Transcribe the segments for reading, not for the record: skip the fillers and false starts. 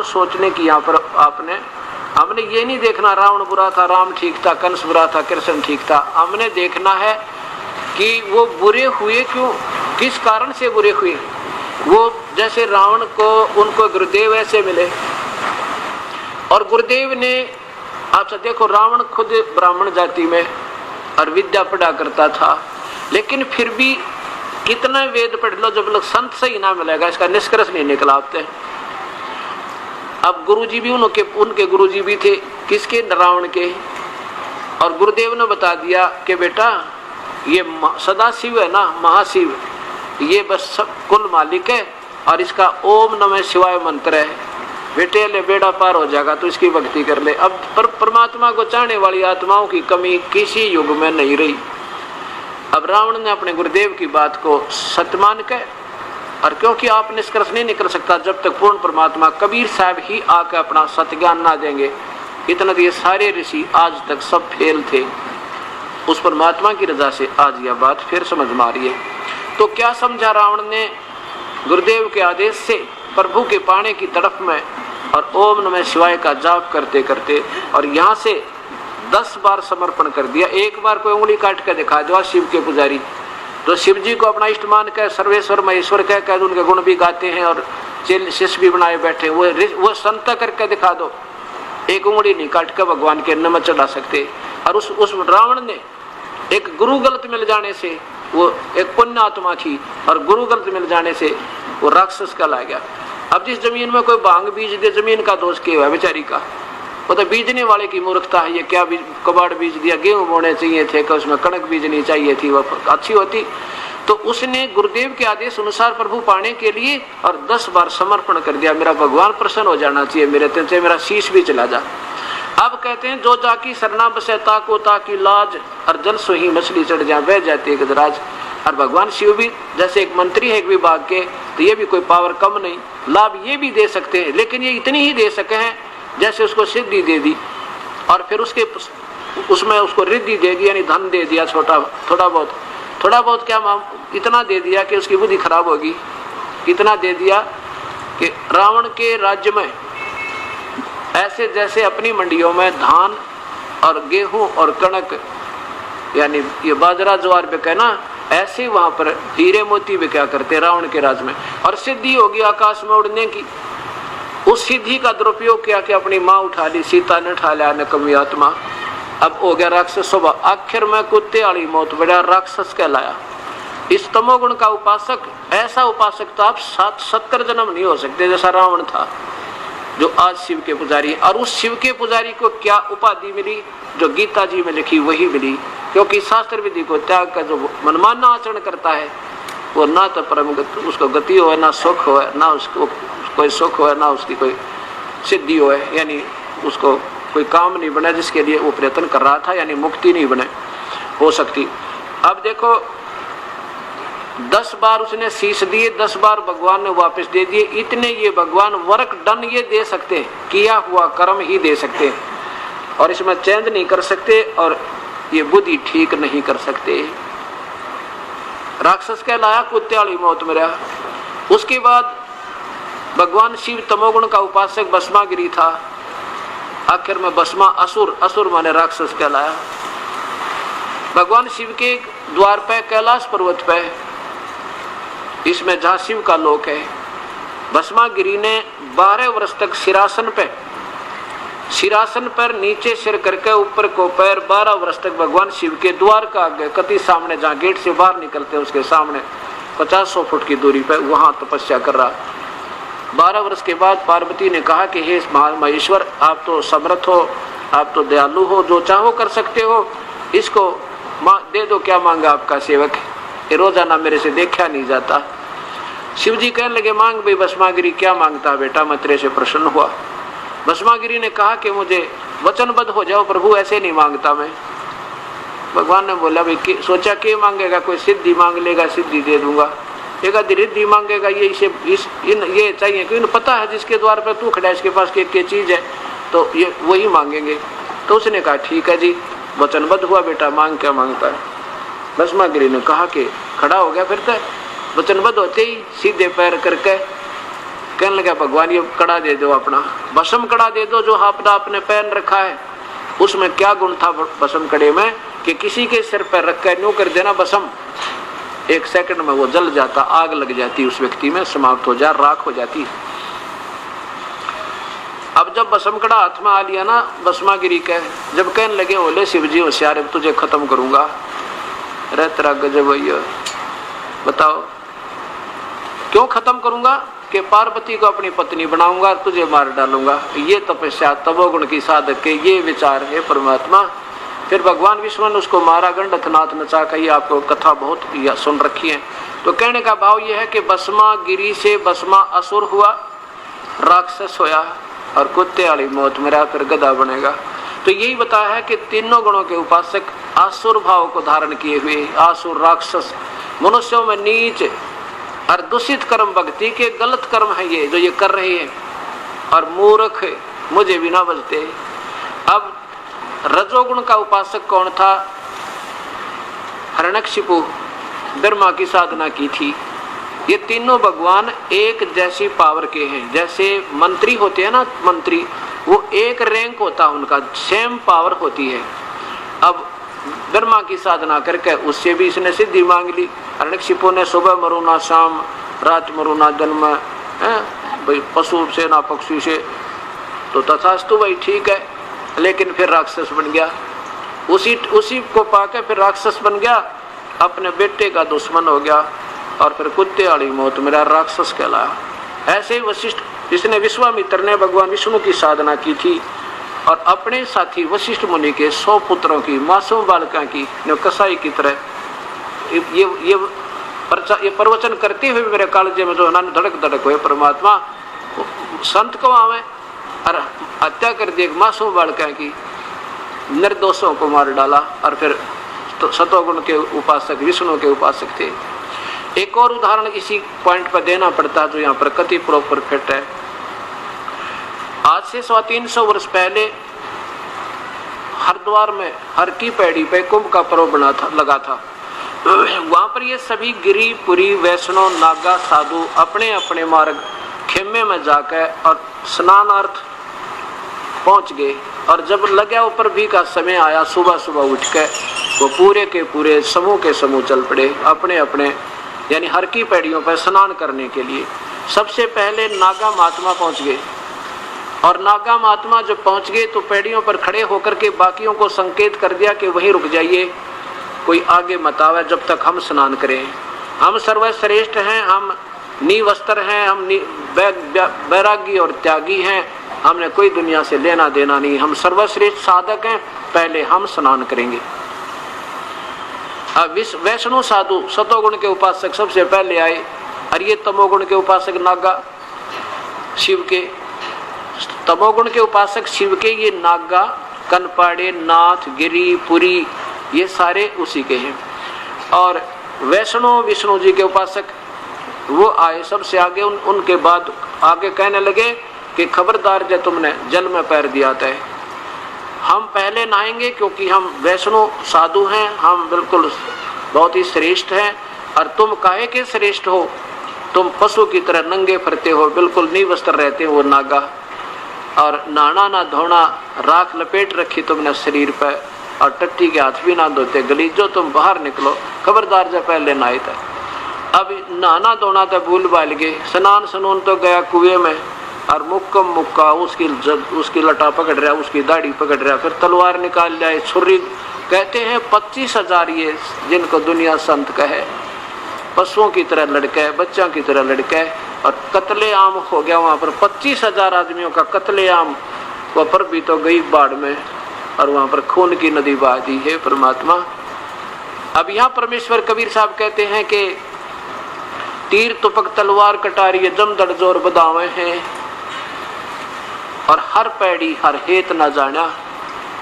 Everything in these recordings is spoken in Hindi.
और सोचने की यहाँ पर हमने ये नहीं देखना रावण बुरा था, राम ठीक था, कंस बुरा था, कृष्ण ठीक था। हमने देखना है कि वो बुरे हुए क्यों, किस कारण से बुरे हुए। वो जैसे रावण को उनको गुरुदेव ऐसे मिले, और गुरुदेव ने आप देखो, रावण खुद ब्राह्मण जाति में और विद्या पढ़ा करता था, लेकिन फिर भी कितना वेद पढ़ लो, जब लोग संत से ही ना मिलेगा, इसका निष्कर्ष नहीं निकला आपते। अब गुरुजी भी उनके गुरुजी भी थे, किसके, रावण के। और गुरुदेव ने बता दिया कि बेटा ये सदाशिव है ना, महाशिव, ये बस सब कुल मालिक है, और इसका ओम नमः शिवाय मंत्र है, बेटे ले बेड़ा पार हो जाएगा, तो इसकी भक्ति कर ले। अब परमात्मा को चाहने वाली आत्माओं की कमी किसी युग में नहीं रही। अब रावण ने अपने गुरुदेव की बात को सत्य मान के, और क्योंकि आप निष्कर्ष नहीं निकल सकता जब तक पूर्ण परमात्मा कबीर साहब ही आके अपना सत्य ज्ञान ना देंगे। इतना ये सारे ऋषि आज तक सब फेल थे, उस परमात्मा की रजा से आज यह बात फिर समझ में आ रही है। तो क्या समझा रावण ने, गुरुदेव के आदेश से प्रभु के पाने की तरफ में और ओम नमः शिवाय का जाप करते करते, और यहाँ से 10 बार समर्पण कर दिया। एक बार कोई उंगली काट कर दिखा दो शिव के पुजारी, तो शिव जी को अपना इष्ट मान कर सर्वेश्वर महेश्वर कह उनके गुण भी गाते हैं और शिष्य भी बनाए बैठे, वो संत करके दिखा दो। एक उंगली नहीं काट कर भगवान के नमः चढ़ा सकते। और उस रावण ने एक गुरु गलत मिल जाने से, वो एक पुण्य आत्मा थी, और गुरु गलत मिल जाने से वो राक्षस कहलाया गया। अब जिस जमीन में कोई भांग बीज दे, जमीन का दोष क्या है बेचारी का, वो तो बीजने वाले की मूर्खता है। ये क्या कबाड़ बीज दिया, गेहूं बोने चाहिए थे, कि उसमें कणक बीजनी चाहिए थी, वह अच्छी होती। तो उसने गुरुदेव के आदेश अनुसार प्रभु पाने के लिए और 10 बार समर्पण कर दिया, मेरा भगवान प्रसन्न हो जाना चाहिए, मेरे तेरे मेरा शीश भी चला जा। अब कहते हैं जो जाकी सरना बसे ताको ताकि लाज, और जल सोही मछली चढ़ जा बह जाती है गजराज। और भगवान शिव भी जैसे एक मंत्री है एक विभाग के, तो ये भी कोई पावर कम नहीं, लाभ ये भी दे सकते हैं, लेकिन ये इतनी ही दे सके हैं जैसे उसको सिद्धि दे दी, और फिर उसमें उसको रिद्धि दे दी, यानी धन दे दिया, थोड़ा बहुत क्या इतना दे दिया कि उसकी बुद्धि खराब होगी। इतना दे दिया कि रावण के राज्य में ऐसे जैसे अपनी मंडियों में धान और गेहूं और कणक, यानी ये बाजरा ज्वार बिके ना, ऐसे वहां पर हीरे मोती बिका करते रावण के राज में। और सिद्धि होगी आकाश में उड़ने की, उस सिद्धि का दुरुपयोग किया कि अपनी माँ उठा ली, सीता ने उठा लिया, नकमी आत्मा। अब हो गया राक्षस स्वभाव, आखिर में कुत्ते वाली मौत, बड़ा राक्षस कहलाया। इस तमोगुण का उपासक, ऐसा उपासक तो आप 70 जन्म नहीं हो सकते जैसा रावण था, जो आज शिव के पुजारी। और उस शिव के पुजारी को क्या उपाधि मिली, जो गीता जी में लिखी वही मिली, क्योंकि शास्त्र विधि को त्याग कर जो मनमाना आचरण करता है, वो ना तो परम उसको गति हो, ना सुख हो, ना उसको कोई सुख हो, ना उसकी कोई सिद्धि हो, यानी उसको कोई काम नहीं बना जिसके लिए वो प्रयत्न कर रहा था, यानी मुक्ति नहीं बने हो सकती। अब देखो 10 बार उसने शीश दिए, 10 बार भगवान ने वापस दे दिए। इतने ये भगवान वर्क डन ये दे सकते हैं, किया हुआ कर्म ही दे सकते हैं, और इसमें चेंज नहीं कर सकते, और ये बुद्धि ठीक नहीं कर सकते। राक्षस कहलाया, कुत्ते वाली मौत में रहा। उसके बाद भगवान शिव तमोगुण का उपासक भस्मागिरी था, आखिर में भस्मा असुर माने राक्षस कहलाया। भगवान शिव के द्वार पे कैलाश पर्वत पे, इसमें जहाँ शिव का लोक है, भस्मागिरी ने 12 वर्ष तक सिरासन पर नीचे सिर करके ऊपर को पैर 12 वर्ष तक भगवान शिव के द्वार का आगे कति सामने, जहाँ गेट से बाहर निकलते हैं उसके सामने 50-100 फुट की दूरी पर वहां तपस्या कर रहा। 12 वर्ष के बाद पार्वती ने कहा कि हे महेश्वर, आप तो समर्थ हो, आप तो दयालु हो, जो चाहो कर सकते हो, इसको दे दो, क्या मांगा आपका सेवक, ये रोजाना मेरे से देखा नहीं जाता। शिव जी कहने लगे, मांग भाई भस्मागिरी, क्या मांगता बेटा, मैं तेरे से प्रसन्न हुआ। भस्मागिरी ने कहा कि मुझे वचनबद्ध हो जाओ प्रभु, ऐसे नहीं मांगता मैं। भगवान ने बोला, भाई सोचा क्या मांगेगा, कोई सिद्धि मांग लेगा, सिद्धि दे दूंगा, एक रिद्धि मांगेगा, ये ये चाहिए, क्योंकि पता है जिसके द्वार पर तू खड़ा है इसके पास क्या चीज है, तो ये वही मांगेंगे। तो उसने कहा ठीक है जी, वचनबद्ध हुआ बेटा, मांग क्या मांगता है। भस्मागिरी ने कहा कि खड़ा हो गया, फिर तो वचनबद्ध होते ही सीधे पैर करके कहने लगा भगवान ये कड़ा दे दो, अपना भस्म कड़ा दे दो जो आपने पहन रखा है। उसमें क्या गुण था भस्म कड़े में कि किसी के सिर पर रख कर न्यू कर देना भस्म, 1 सेकंड में वो जल जाता, आग लग जाती उस व्यक्ति में, समाप्त हो जा, राख हो जाती। अब जब भस्म कड़ा हाथ में आ लिया ना भस्मागिरी के, जब कहने लगे बोले शिव जी होशियार, अब तुझे खत्म करूंगा। रे तेरा गजब भैया, बताओ क्यों खत्म करूंगा? कि पार्वती को अपनी पत्नी बनाऊंगा, तुझे मार डालूंगा। ये तपस्या तमोगुण की साधक के ये विचार है परमात्मा। फिर भगवान विष्णु ने उसको मारा, गंडथनाथ नचा का, ये आपको कथा बहुत सुन रखी है। तो कहने का भाव ये है कि भस्मा गिरी से भस्मा असुर हुआ, राक्षस होया और कुत्ते वाली मौत मरा, फिर गधा बनेगा। तो यही बताया है कि तीनों गुणों के उपासक आसुर भाव को धारण किए हुए, आसुर राक्षस मनुष्यों में नीच और दूषित कर्म, भक्ति के गलत कर्म है ये जो ये कर रहे हैं, और मूर्ख मुझे भी ना बचते। अब रजोगुण का उपासक कौन था? हिरण्यकशिपु, ब्रह्मा की साधना की थी। ये तीनों भगवान एक जैसी पावर के हैं। जैसे मंत्री होते हैं ना, मंत्री, वो एक रैंक होता है उनका, सेम पावर होती है। अब ब्रह्मा की साधना करके उससे भी इसने सिद्धि मांग ली। हिरण्यकशिपु ने सुबह मरू ना शाम, रात मरू ना दिन में, पशु से ना पक्षी से, तो तथास्तु भाई ठीक है, लेकिन फिर राक्षस बन गया। उसी को पाके फिर राक्षस बन गया, अपने बेटे का दुश्मन हो गया, और फिर कुत्ते वाली मौत मेरा राक्षस कहलाया। ऐसे ही वशिष्ठ, जिसने विश्वामित्र ने भगवान विष्णु की साधना की थी और अपने साथी वशिष्ठ मुनि के 100 पुत्रों की, मासूम बालका की कसाई की तरह ये प्रवचन करते हुए मेरे कालजे में जो धड़क धड़क हुए परमात्मा, संत को आवे और हत्या कर दी एक मासूम बालका की, निर्दोषों को मार डाला। और फिर तो सतोगुण के उपासक विष्णु के उपासक थे। एक और उदाहरण इसी पॉइंट पर देना पड़ता जो यहाँ पर कति प्रॉपर फिट है। आज से 350 वर्ष पहले हरिद्वार में हर की पैड़ी पे कुंभ का पर्व लगा था। वहां पर ये सभी गिरी पुरी वैष्णव नागा साधु अपने अपने मार्ग खेमे में जाकर और स्नानार्थ पहुंच गए। और जब लगा ऊपर भी का समय आया, सुबह सुबह उठ के वो पूरे के पूरे समूह के समूह चल पड़े अपने अपने यानी हर की पैड़ियों पर स्नान करने के लिए। सबसे पहले नागा महात्मा पहुंच गए, और नागा महात्मा जब पहुंच गए तो पैड़ियों पर खड़े होकर के बाकियों को संकेत कर दिया कि वहीं रुक जाइए, कोई आगे मत आवे जब तक हम स्नान करें। हम सर्वश्रेष्ठ हैं, हम निवस्त्र हैं, हम वैरागी और त्यागी हैं, हमने कोई दुनिया से लेना देना नहीं, हम सर्वश्रेष्ठ साधक हैं, पहले हम स्नान करेंगे। अब वैष्णव साधु सतोगुण के उपासक सबसे पहले आए, और ये तमोगुण के उपासक नागा शिव के, तमोगुण के उपासक शिव के ये नागा, कनपाड़े, नाथ, गिरी, पुरी, ये सारे उसी के हैं। और वैष्णव विष्णु जी के उपासक वो आए सबसे आगे। उनके बाद आगे कहने लगे कि खबरदार जब तुमने जल में पैर दिया था, हम पहले नहाएंगे क्योंकि हम वैष्णव साधु हैं, हम बिल्कुल बहुत ही श्रेष्ठ हैं, और तुम काहे के श्रेष्ठ हो? तुम पशु की तरह नंगे फिरते हो, बिल्कुल निवस्त्र रहते हो नागा, और नहाना ना धोना, राख लपेट रखी तुमने शरीर पर, और टट्टी के हाथ भी ना धोते, गलीजो तुम बाहर निकलो, खबरदार जब पहले नहाए थे। अब नहाना धोना तो भूल बाल गए, स्नान सनून तो गया कुएं में, और मुक्का उसकी लटा पकड़ रहा, उसकी दाढ़ी पकड़ रहा, फिर तलवार निकाल लिया, छुरी। कहते हैं 25,000 ये जिनको दुनिया संत कहे, पशुओं की तरह लड़के, बच्चों की तरह लड़के, और कत्लेआम हो गया वहाँ पर। 25,000 आदमियों का कत्लेआम, वह पर भी तो गई बाढ़ में, और वहाँ पर खून की नदी बहा दी है परमात्मा। अब यहाँ परमेश्वर कबीर साहब कहते हैं कि तीर तुपक तलवार कटारी जमदड़ जोर बदावे हैं, और हर पैड़ी हर हेत न जाना,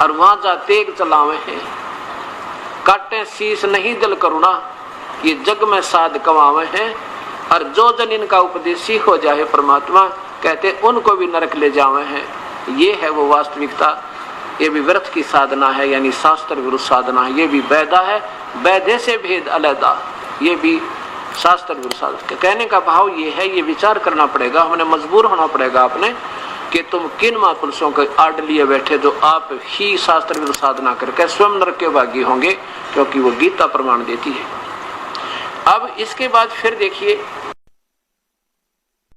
और वहां जा तेग चलावे हैं, काटे शीश नहीं दिल करुणा, ये जग में साध कमावे हैं, और जो जन इनका उपदेशी हो जाए परमात्मा, कहते उनको भी नरक ले जावे हैं। ये है वो वास्तविकता। ये भी व्यर्थ की साधना है, यानी शास्त्र विरुद्ध साधना है। ये भी वैदा है, वैधे से भेद अलैदा, ये भी शास्त्र विरुद्ध साधना। कहने का भाव ये है, ये विचार करना पड़ेगा, हमने मजबूर होना पड़ेगा आपने कि तुम किन महापुरुषों के आड़ लिए बैठे जो आप ही शास्त्र विरुद्ध साधना करके स्वयं नरक के भागी होंगे, क्योंकि वो गीता प्रमाण देती है। अब इसके बाद फिर देखिए